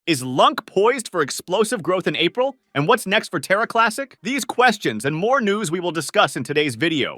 Is Lunc poised for explosive growth in April? And what's next for Terra Classic? These questions and more news we will discuss in today's video.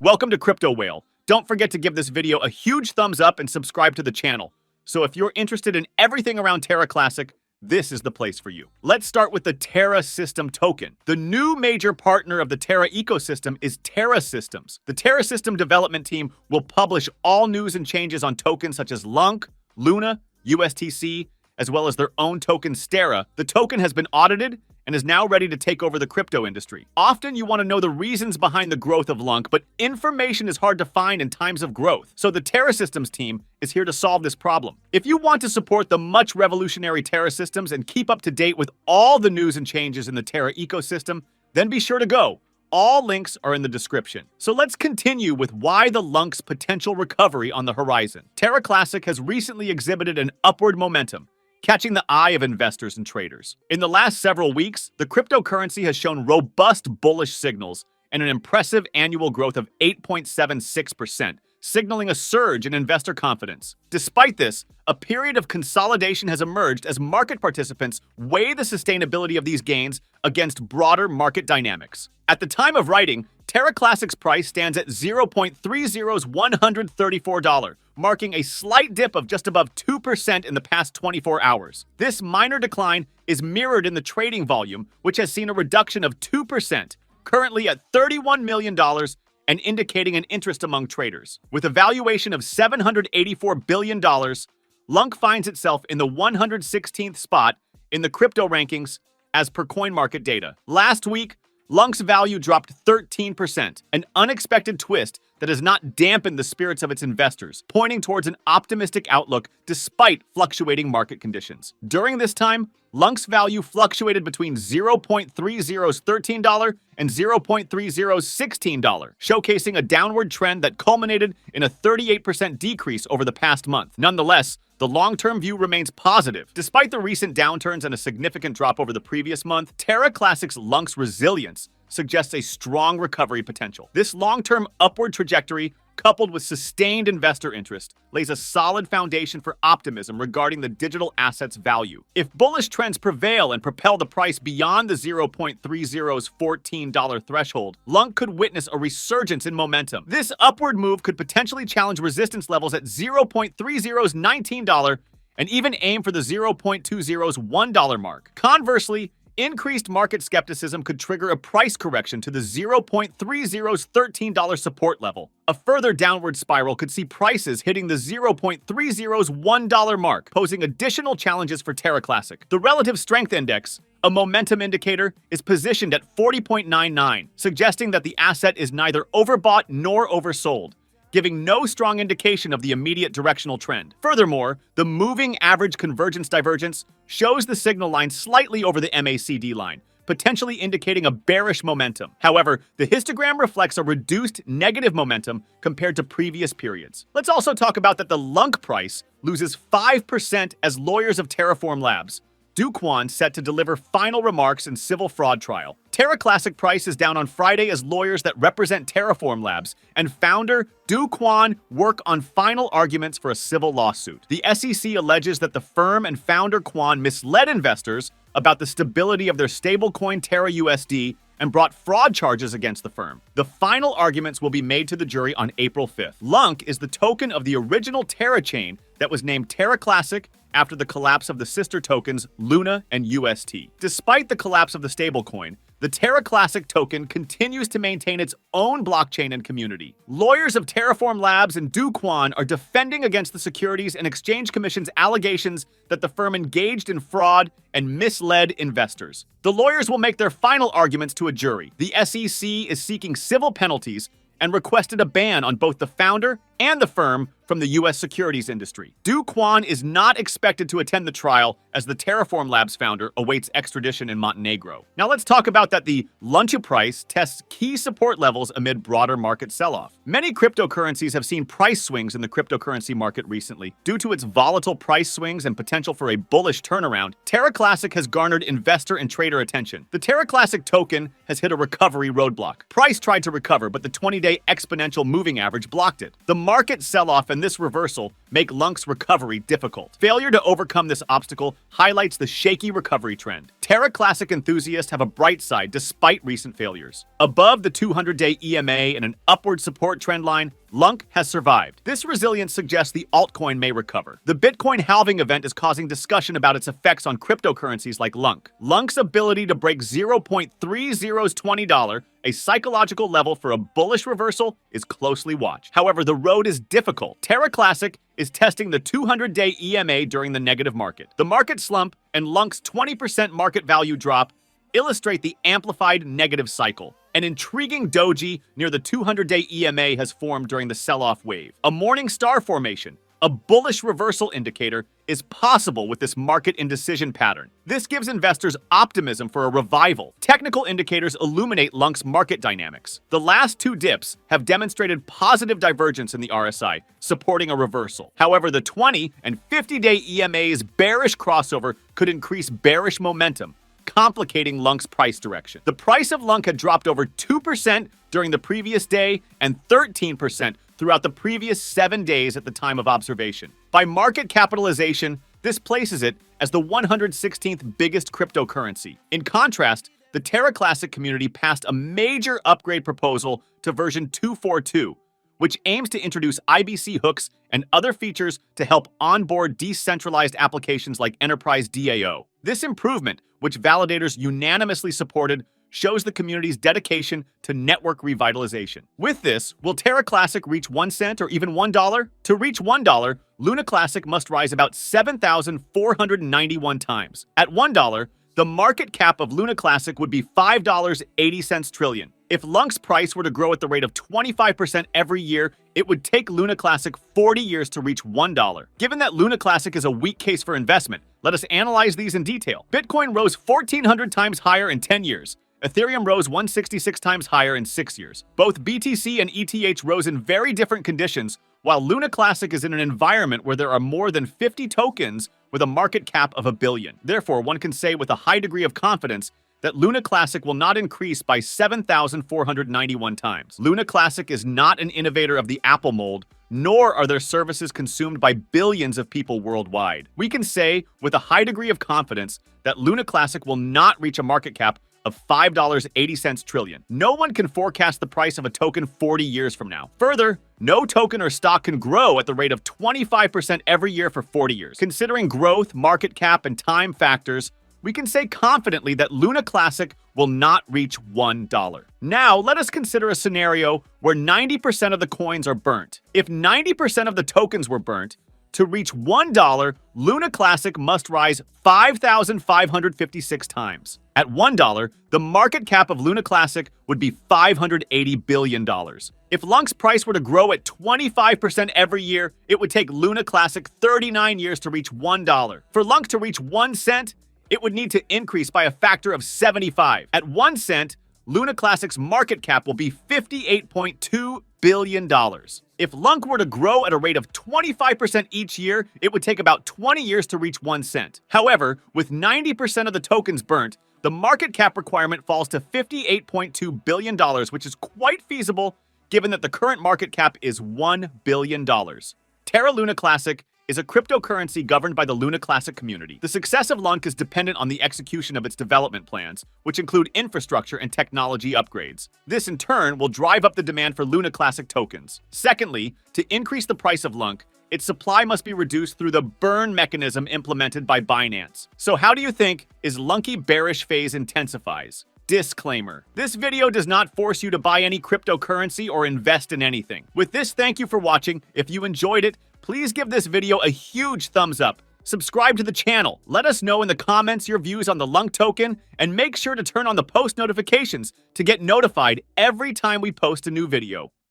Welcome to CryptoWhale. Don't forget to give this video a huge thumbs up and subscribe to the channel. So if you're interested in everything around Terra Classic, this is the place for you. Let's start with the Terra System token. The new major partner of the Terra ecosystem is Terra Systems. The Terra System development team will publish all news and changes on tokens such as Lunc, Luna, USTC, as well as their own token Terra. The token has been audited and is now ready to take over the crypto industry. Often you want to know the reasons behind the growth of Lunc, but information is hard to find in times of growth. So the Terra Systems team is here to solve this problem. If you want to support the much revolutionary Terra Systems and keep up to date with all the news and changes in the Terra ecosystem, then be sure to go. All links are in the description. So let's continue with why the Lunc's potential recovery on the horizon. Terra Classic has recently exhibited an upward momentum, catching the eye of investors and traders. In the last several weeks, the cryptocurrency has shown robust bullish signals and an impressive annual growth of 8.76%, signaling a surge in investor confidence. Despite this, a period of consolidation has emerged as market participants weigh the sustainability of these gains against broader market dynamics. At the time of writing, Terra Classic's price stands at $0.30134, marking a slight dip of just above 2% in the past 24 hours. This minor decline is mirrored in the trading volume, which has seen a reduction of 2%, currently at $31 million and indicating an interest among traders. With a valuation of $784 billion, Lunc finds itself in the 116th spot in the crypto rankings as per CoinMarket data. Last week, Lunc's value dropped 13%, an unexpected twist that has not dampened the spirits of its investors, pointing towards an optimistic outlook despite fluctuating market conditions. During this time, Lunc's value fluctuated between $0.30's $13 and $0.30's $16, showcasing a downward trend that culminated in a 38% decrease over the past month. Nonetheless, the long-term view remains positive. Despite the recent downturns and a significant drop over the previous month, Terra Classic's Lunc's resilience suggests a strong recovery potential. This long-term upward trajectory, coupled with sustained investor interest, lays a solid foundation for optimism regarding the digital asset's value. If bullish trends prevail and propel the price beyond the $0.30's $14 threshold, Lunc could witness a resurgence in momentum. This upward move could potentially challenge resistance levels at $0.30's $19 and even aim for the $0.20's $1 mark. Conversely, increased market skepticism could trigger a price correction to the $0.30's $13 support level. A further downward spiral could see prices hitting the $0.30's $1 mark, posing additional challenges for Terra Classic. The Relative Strength Index, a momentum indicator, is positioned at 40.99, suggesting that the asset is neither overbought nor oversold, giving no strong indication of the immediate directional trend. Furthermore, the moving average convergence divergence shows the signal line slightly over the MACD line, potentially indicating a bearish momentum. However, the histogram reflects a reduced negative momentum compared to previous periods. Let's also talk about that the Lunc price loses 5% as lawyers of Terraform Labs, Kwon, set to deliver final remarks in civil fraud trial. Terra Classic price is down on Friday as lawyers that represent Terraform Labs and founder Kwon work on final arguments for a civil lawsuit. The SEC alleges that the firm and founder Kwon misled investors about the stability of their stablecoin Terra USD and brought fraud charges against the firm. The final arguments will be made to the jury on April 5th. Lunc is the token of the original Terra chain that was named Terra Classic after the collapse of the sister tokens Luna and UST. Despite the collapse of the stablecoin, the Terra Classic token continues to maintain its own blockchain and community. Lawyers of Terraform Labs and Kwon are defending against the Securities and Exchange Commission's allegations that the firm engaged in fraud and misled investors. The lawyers will make their final arguments to a jury. The SEC is seeking civil penalties and requested a ban on both the founder and the firm from the U.S. securities industry. Kwon is not expected to attend the trial as the Terraform Labs founder awaits extradition in Montenegro. Now let's talk about that the Lunc price tests key support levels amid broader market sell-off. Many cryptocurrencies have seen price swings in the cryptocurrency market recently. Due to its volatile price swings and potential for a bullish turnaround, Terra Classic has garnered investor and trader attention. The Terra Classic token has hit a recovery roadblock. Price tried to recover, but the 20-day exponential moving average blocked it. The market sell-off and this reversal make Lunc's recovery difficult. Failure to overcome this obstacle highlights the shaky recovery trend. Terra Classic enthusiasts have a bright side despite recent failures. Above the 200-day EMA and an upward support trend line, Lunc has survived. This resilience suggests the altcoin may recover. The Bitcoin halving event is causing discussion about its effects on cryptocurrencies like Lunc. Lunc's ability to break 0.30's $20, a psychological level for a bullish reversal, is closely watched. However, the road is difficult. Terra Classic is testing the 200-day EMA during the negative market. The market slump and Lunc's 20% market value drop illustrate the amplified negative cycle. An intriguing doji near the 200-day EMA has formed during the sell-off wave. A morning star formation, a bullish reversal indicator, is possible with this market indecision pattern. This gives investors optimism for a revival. Technical indicators illuminate Lunc's market dynamics. The last two dips have demonstrated positive divergence in the RSI, supporting a reversal. However, the 20 and 50-day EMA's bearish crossover could increase bearish momentum, complicating Lunc's price direction. The price of Lunc had dropped over 2% during the previous day and 13% throughout the previous 7 days at the time of observation. By market capitalization, this places it as the 116th biggest cryptocurrency. In contrast, the Terra Classic community passed a major upgrade proposal to version 2.4.2, which aims to introduce IBC hooks and other features to help onboard decentralized applications like Enterprise DAO. This improvement, which validators unanimously supported, shows the community's dedication to network revitalization. With this, will Terra Classic reach 1 cent or even $1? To reach $1, Luna Classic must rise about 7,491 times. At $1, the market cap of Luna Classic would be $5.80 trillion. If Lunc's price were to grow at the rate of 25% every year, it would take Luna Classic 40 years to reach $1. Given that Luna Classic is a weak case for investment, let us analyze these in detail. Bitcoin rose 1,400 times higher in 10 years. Ethereum rose 166 times higher in 6 years. Both BTC and ETH rose in very different conditions, while Luna Classic is in an environment where there are more than 50 tokens with a market cap of $1 billion. Therefore, one can say with a high degree of confidence that Luna Classic will not increase by 7,491 times. Luna Classic is not an innovator of the Apple mold, nor are their services consumed by billions of people worldwide. We can say with a high degree of confidence that Luna Classic will not reach a market cap of $5.80 trillion. No one can forecast the price of a token 40 years from now. Further, no token or stock can grow at the rate of 25% every year for 40 years. Considering growth, market cap, and time factors, we can say confidently that Luna Classic will not reach $1. Now, let us consider a scenario where 90% of the coins are burnt. If 90% of the tokens were burnt, to reach $1, Luna Classic must rise 5,556 times. At $1, the market cap of Luna Classic would be $580 billion. If Lunc's price were to grow at 25% every year, it would take Luna Classic 39 years to reach $1. For Lunc to reach 1 cent, it would need to increase by a factor of 75. At 1 cent, Luna Classic's market cap will be $58.2 billion. If Lunc were to grow at a rate of 25% each year, it would take about 20 years to reach 1 cent. However, with 90% of the tokens burnt, the market cap requirement falls to $58.2 billion, which is quite feasible given that the current market cap is $1 billion. Terra Luna Classic is a cryptocurrency governed by the Luna Classic community. The success of Lunc is dependent on the execution of its development plans, which include infrastructure and technology upgrades. This, in turn, will drive up the demand for Luna Classic tokens. Secondly, to increase the price of Lunc, its supply must be reduced through the burn mechanism implemented by Binance. So how do you think is Lunky bearish phase intensifies? Disclaimer: this video does not force you to buy any cryptocurrency or invest in anything. With this, thank you for watching. If you enjoyed it, please give this video a huge thumbs up. Subscribe to the channel. Let us know in the comments your views on the Lunc token, and make sure to turn on the post notifications to get notified every time we post a new video.